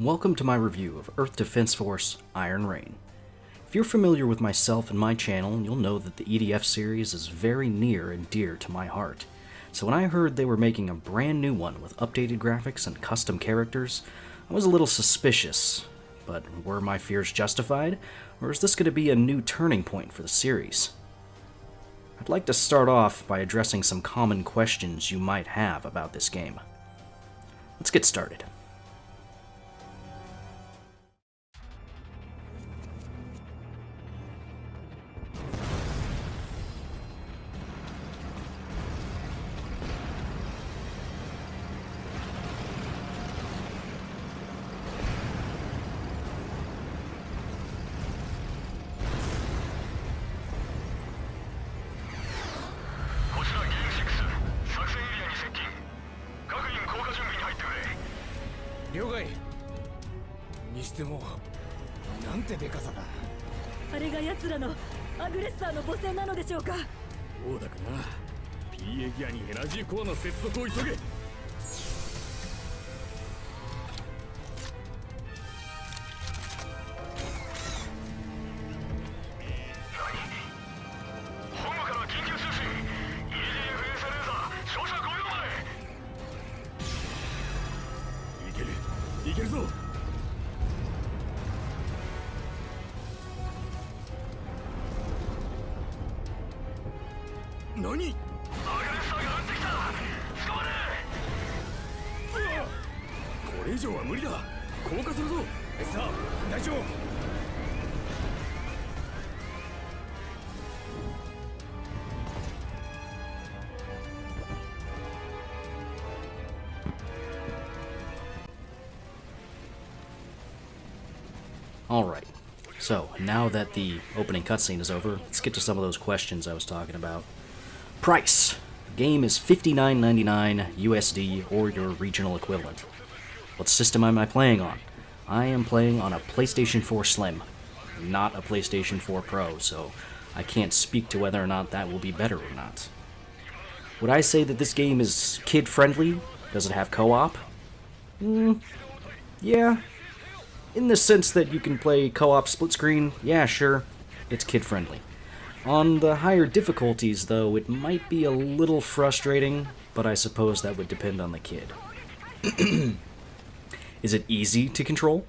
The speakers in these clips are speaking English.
Welcome to my review of Earth Defense Force Iron Rain. If you're familiar with myself and my channel, you'll know that the EDF series is very near and dear to my heart. So when I heard they were making a brand new one with updated graphics and custom characters, I was a little suspicious. But were my fears justified, or is this going to be a new turning point for the series? I'd like to start off by addressing some common questions you might have about this game. Let's get started. Alright, so now that the opening cutscene is over, let's get to some of those questions I was talking about. Price! The game is $59.99 USD or your regional equivalent. What system am I playing on? I am playing on a PlayStation 4 Slim, not a PlayStation 4 Pro, so I can't speak to whether or not that will be better or not. Would I say that this game is kid-friendly? Does it have co-op? Yeah. In the sense that you can play co-op split screen, yeah, sure, it's kid-friendly. On the higher difficulties, though, it might be a little frustrating, but I suppose that would depend on the kid. Is it easy to control?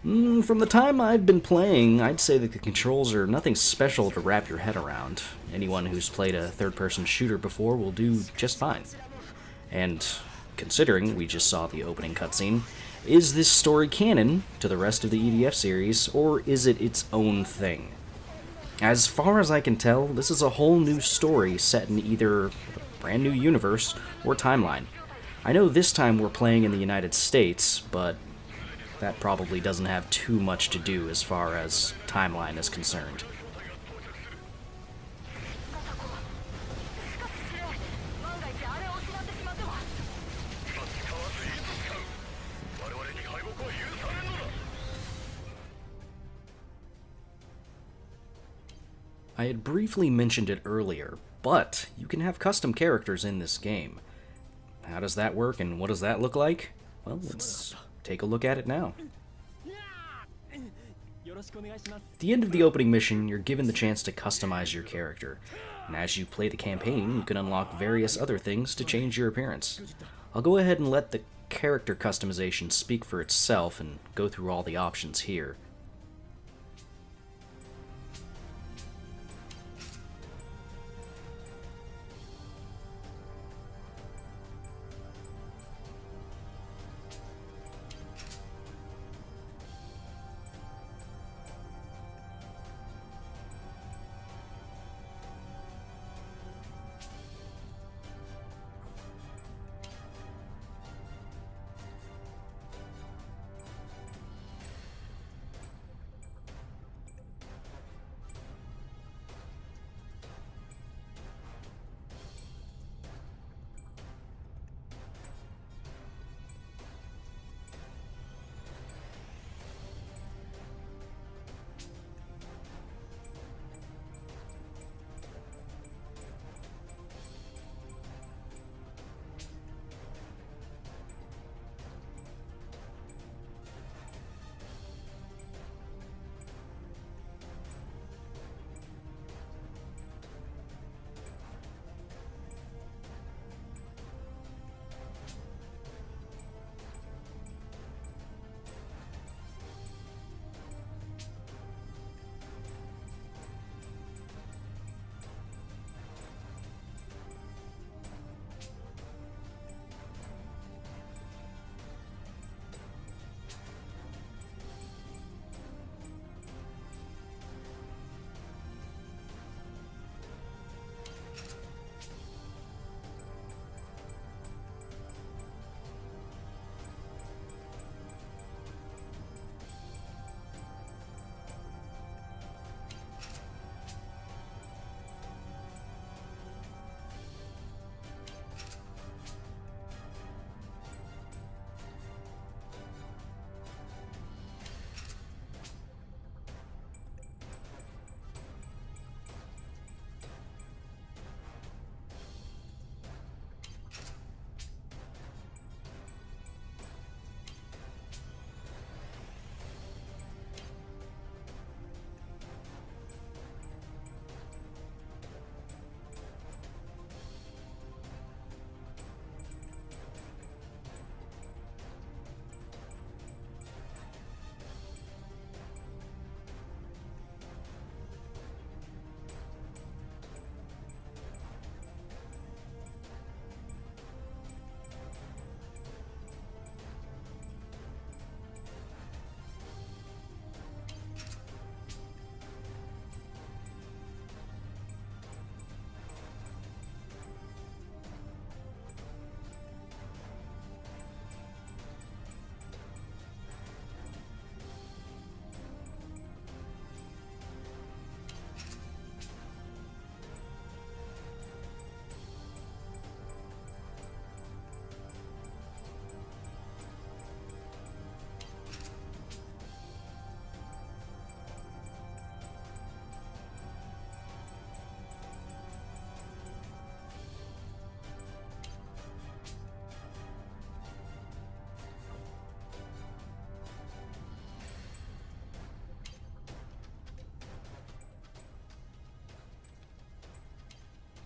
From the time I've been playing, I'd say that the controls are nothing special to wrap your head around. Anyone who's played a third-person shooter before will do just fine. And considering we just saw the opening cutscene, is this story canon to the rest of the EDF series, or is it its own thing? As far as I can tell, this is a whole new story set in either a brand new universe or timeline. I know this time we're playing in the United States, but that probably doesn't have too much to do as far as timeline is concerned. I had briefly mentioned it earlier, but you can have custom characters in this game. How does that work and what does that look like? Well, let's take a look at it now. At the end of the opening mission, you're given the chance to customize your character, and as you play the campaign, you can unlock various other things to change your appearance. I'll go ahead and let the character customization speak for itself and go through all the options here.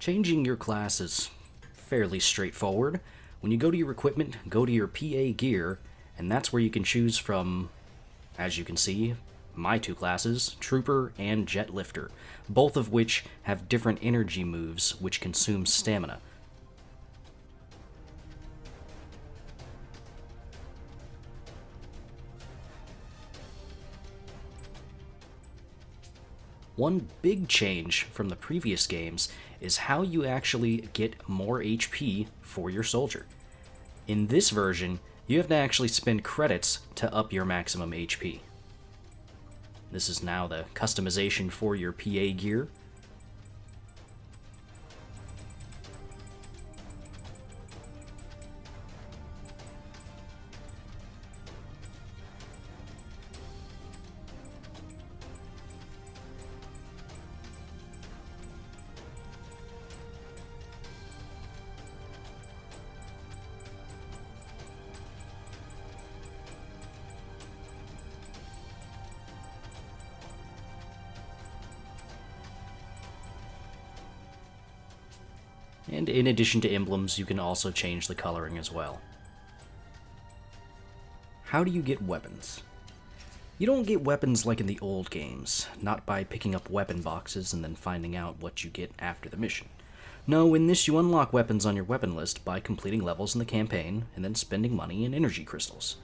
Changing your class is fairly straightforward. When you go to your equipment, go to your PA gear, and that's where you can choose from, as you can see, my two classes, Trooper and Jet Lifter, both of which have different energy moves which consume stamina. One big change from the previous games is how you actually get more HP for your soldier. In this version, you have to actually spend credits to up your maximum HP. This is now the customization for your PA gear. And in addition to emblems, you can also change the coloring as well. How do you get weapons? You don't get weapons like in the old games, not by picking up weapon boxes and then finding out what you get after the mission. No, in this you unlock weapons on your weapon list by completing levels in the campaign and then spending money in energy crystals.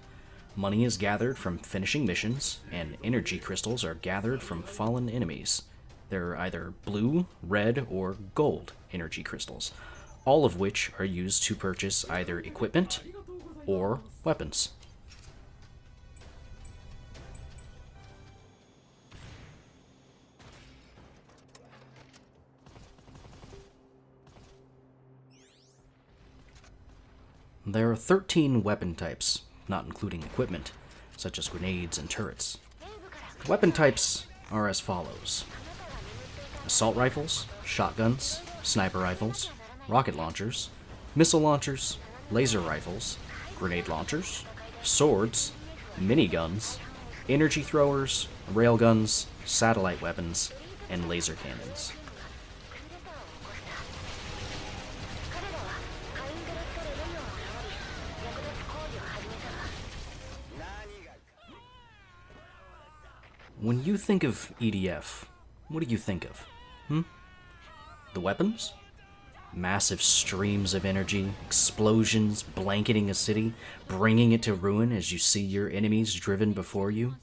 Money is gathered from finishing missions, and energy crystals are gathered from fallen enemies. They're either blue, red, or gold energy crystals, all of which are used to purchase either equipment or weapons. There are 13 weapon types, not including equipment, such as grenades and turrets. Weapon types are as follows: assault rifles, shotguns, sniper rifles, rocket launchers, missile launchers, laser rifles, grenade launchers, swords, miniguns, energy throwers, railguns, satellite weapons, and laser cannons. When you think of EDF, what do you think of? The weapons? Massive streams of energy, explosions blanketing a city, bringing it to ruin as you see your enemies driven before you.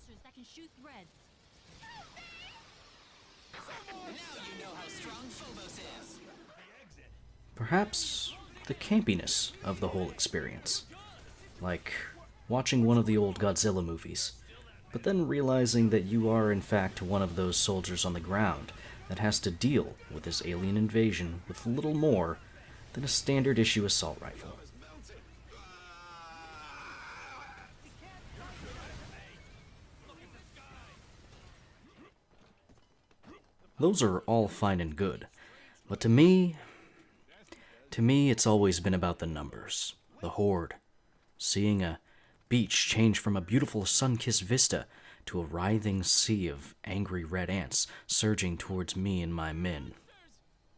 Perhaps the campiness of the whole experience. Like watching one of the old Godzilla movies, but then realizing that you are in fact one of those soldiers on the ground that has to deal with this alien invasion with little more than a standard issue assault rifle. Those are all fine and good, but to me it's always been about the numbers, the horde, seeing a beach change from a beautiful sun-kissed vista to a writhing sea of angry red ants surging towards me and my men.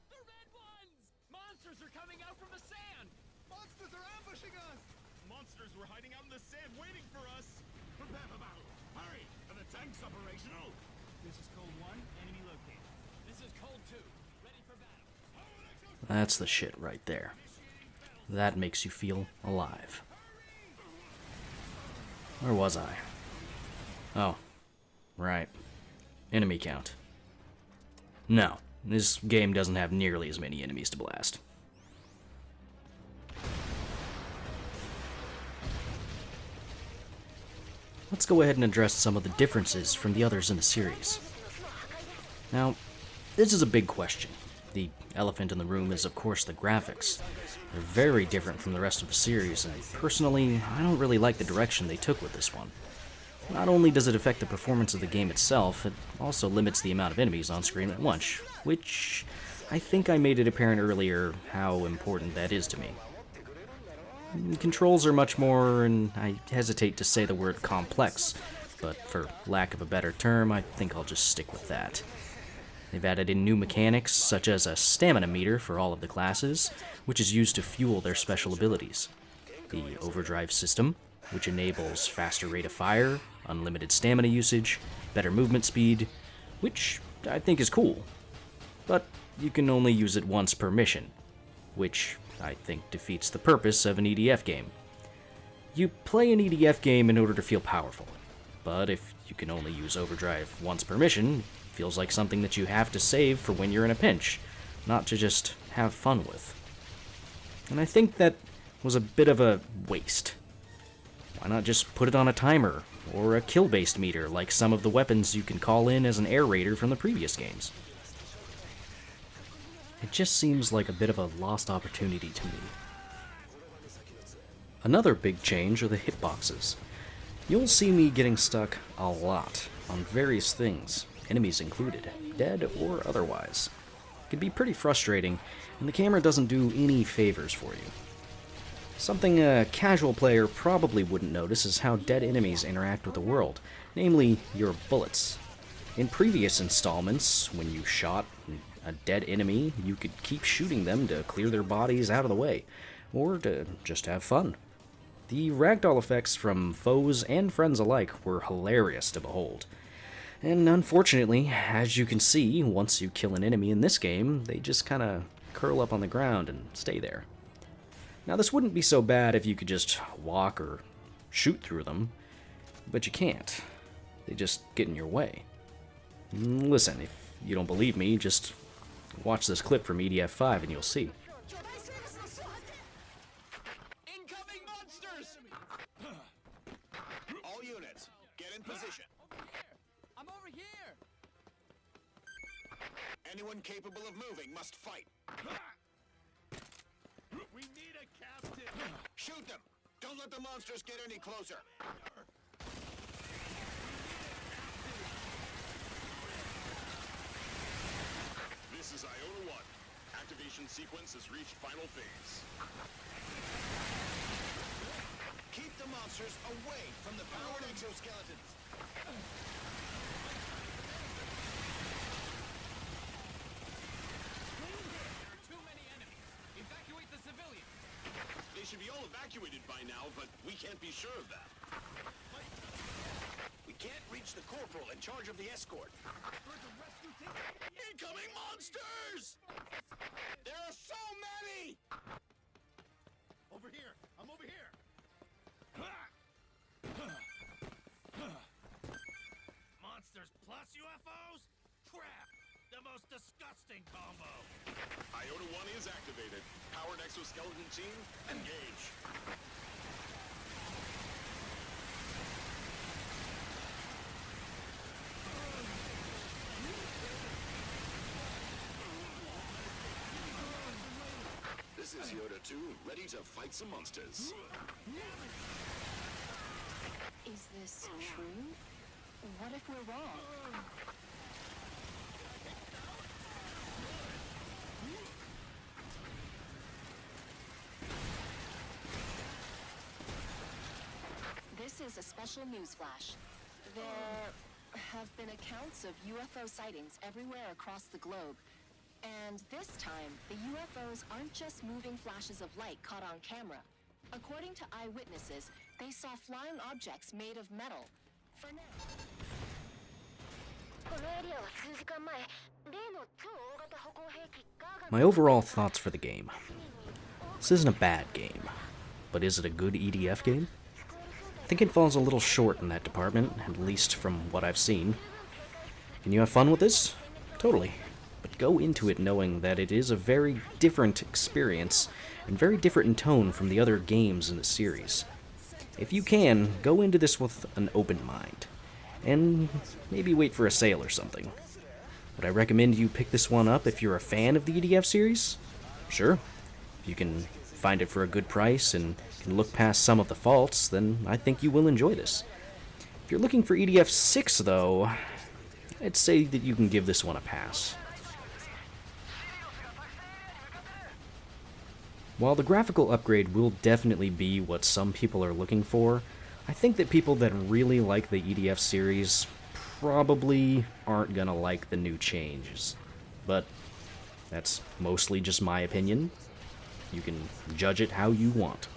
The red ones! Monsters are coming out from the sand! Monsters are ambushing us! Monsters were hiding out in the sand waiting for us! Prepare for battle! Hurry! Are the tanks operational? This is Code 1, enemy located. This is Code 2, ready for battle. That's the shit right there. That makes you feel alive. Where was I? Oh, right. Enemy count. No, this game doesn't have nearly as many enemies to blast. Let's go ahead and address some of the differences from the others in the series. Now, this is a big question. The elephant in the room is, of course, the graphics. They're very different from the rest of the series, and personally, I don't really like the direction they took with this one. Not only does it affect the performance of the game itself, it also limits the amount of enemies on screen at once, which I think I made it apparent earlier how important that is to me. Controls are much more, and I hesitate to say the word complex, but for lack of a better term, I think I'll just stick with that. They've added in new mechanics, such as a stamina meter for all of the classes, which is used to fuel their special abilities. The overdrive system, which enables faster rate of fire, unlimited stamina usage, better movement speed, which I think is cool. But you can only use it once per mission, which I think defeats the purpose of an EDF game. You play an EDF game in order to feel powerful, but if you can only use overdrive once per mission, it feels like something that you have to save for when you're in a pinch, not to just have fun with. And I think that was a bit of a waste. Why not just put it on a timer, or a kill-based meter like some of the weapons you can call in as an air raider from the previous games? It just seems like a bit of a lost opportunity to me. Another big change are the hitboxes. You'll see me getting stuck a lot on various things, enemies included, dead or otherwise. It can be pretty frustrating, and the camera doesn't do any favors for you. Something a casual player probably wouldn't notice is how dead enemies interact with the world, namely your bullets. In previous installments, when you shot a dead enemy, you could keep shooting them to clear their bodies out of the way, or to just have fun. The ragdoll effects from foes and friends alike were hilarious to behold. And unfortunately, as you can see, once you kill an enemy in this game, they just kinda curl up on the ground and stay there. Now this wouldn't be so bad if you could just walk or shoot through them, but you can't. They just get in your way. Listen, if you don't believe me, just watch this clip from EDF 5 and you'll see. Incoming monsters! All units, get in position. I'm over here. Anyone capable of moving must fight. We need a captain. Shoot them. Don't let the monsters get any closer. This is Iota 1. Activation sequence has reached final phase. Keep the monsters away from the powered exoskeletons. There are too many enemies. Evacuate the civilians. They should be all evacuated by now, but we can't be sure of that. We can't reach the corporal in charge of the escort. Incoming monsters! There are so many! Over here! I'm over here! Monsters plus UFOs? Crap! The most disgusting combo! Iota 1 is activated. Powered exoskeleton team, engage. This is Yoda 2, ready to fight some monsters. Is this true? What if we're wrong? This is a special news flash. There have been accounts of UFO sightings everywhere across the globe. And this time, the UFOs aren't just moving flashes of light caught on camera. According to eyewitnesses, they saw flying objects made of metal. For now. My overall thoughts for the game. This isn't a bad game, but is it a good EDF game? I think it falls a little short in that department, at least from what I've seen. Can you have fun with this? Totally. But go into it knowing that it is a very different experience, and very different in tone from the other games in the series. If you can, go into this with an open mind, and maybe wait for a sale or something. Would I recommend you pick this one up if you're a fan of the EDF series? Sure. If you can find it for a good price and can look past some of the faults, then I think you will enjoy this. If you're looking for EDF 6 though, I'd say that you can give this one a pass. While the graphical upgrade will definitely be what some people are looking for, I think that people that really like the EDF series probably aren't gonna like the new changes. But that's mostly just my opinion. You can judge it how you want.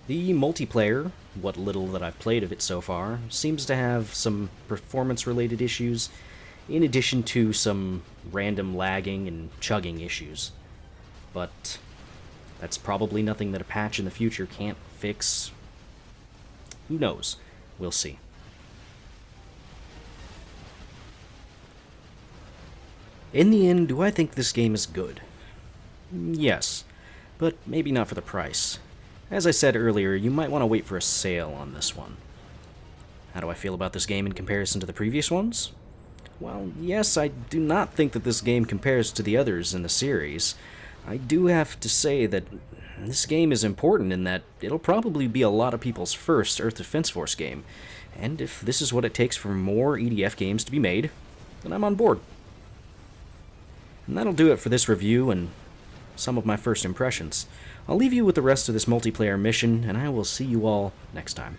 The multiplayer, what little that I've played of it so far, seems to have some performance-related issues, in addition to some random lagging and chugging issues. But that's probably nothing that a patch in the future can't fix. Who knows? We'll see. In the end, do I think this game is good? Yes, but maybe not for the price. As I said earlier, you might want to wait for a sale on this one. How do I feel about this game in comparison to the previous ones? Well, yes, I do not think that this game compares to the others in the series. I do have to say that this game is important in that it'll probably be a lot of people's first Earth Defense Force game, and if this is what it takes for more EDF games to be made, then I'm on board. And that'll do it for this review and some of my first impressions. I'll leave you with the rest of this multiplayer mission, and I will see you all next time.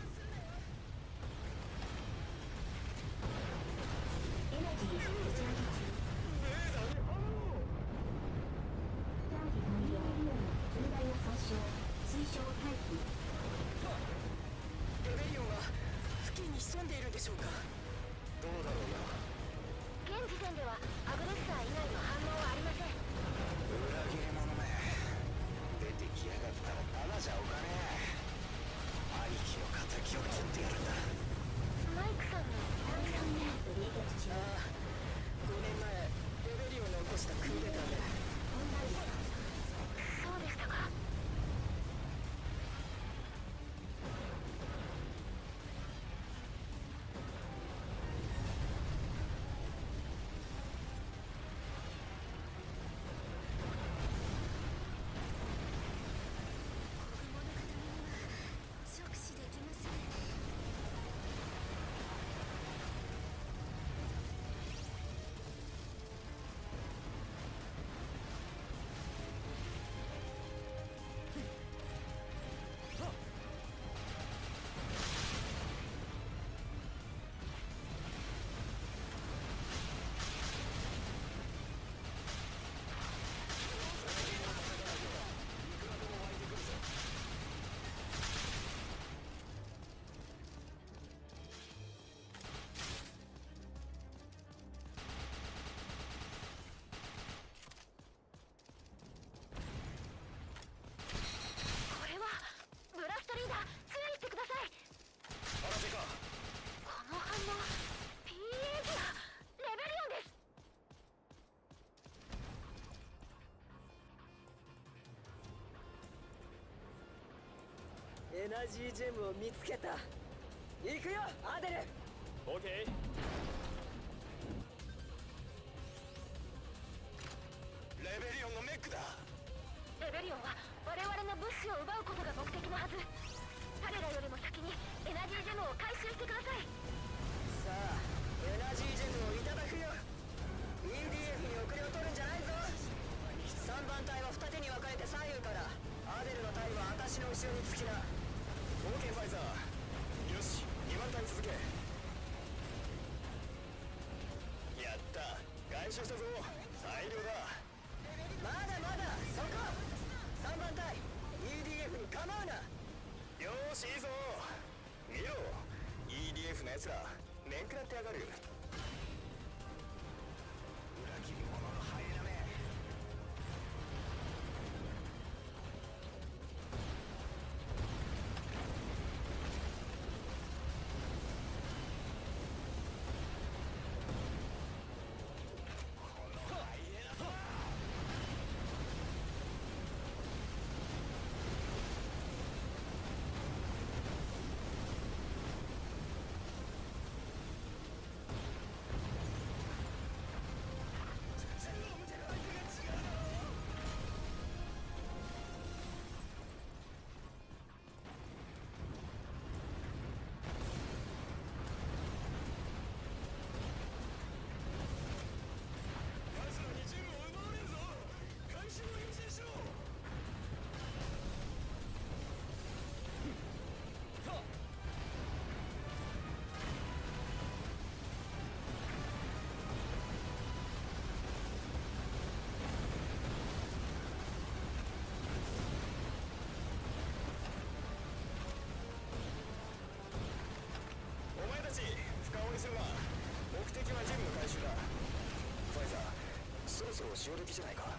きじゃないか。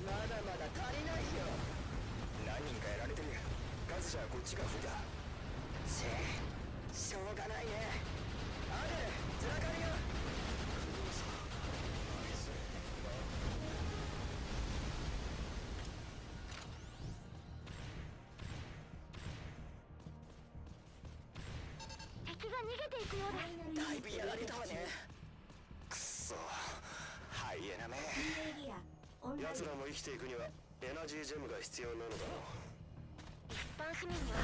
まだまだ足りないよ。何人かやられてる。数じゃこっちが不利だ。しょうがないね。アデル、ズラカリよ。敵が逃げていくようだ。だいぶやられたわね。くそ、ハイエナめ。奴らも生きていくにはエナジージェムが必要なのだろう。一般市民には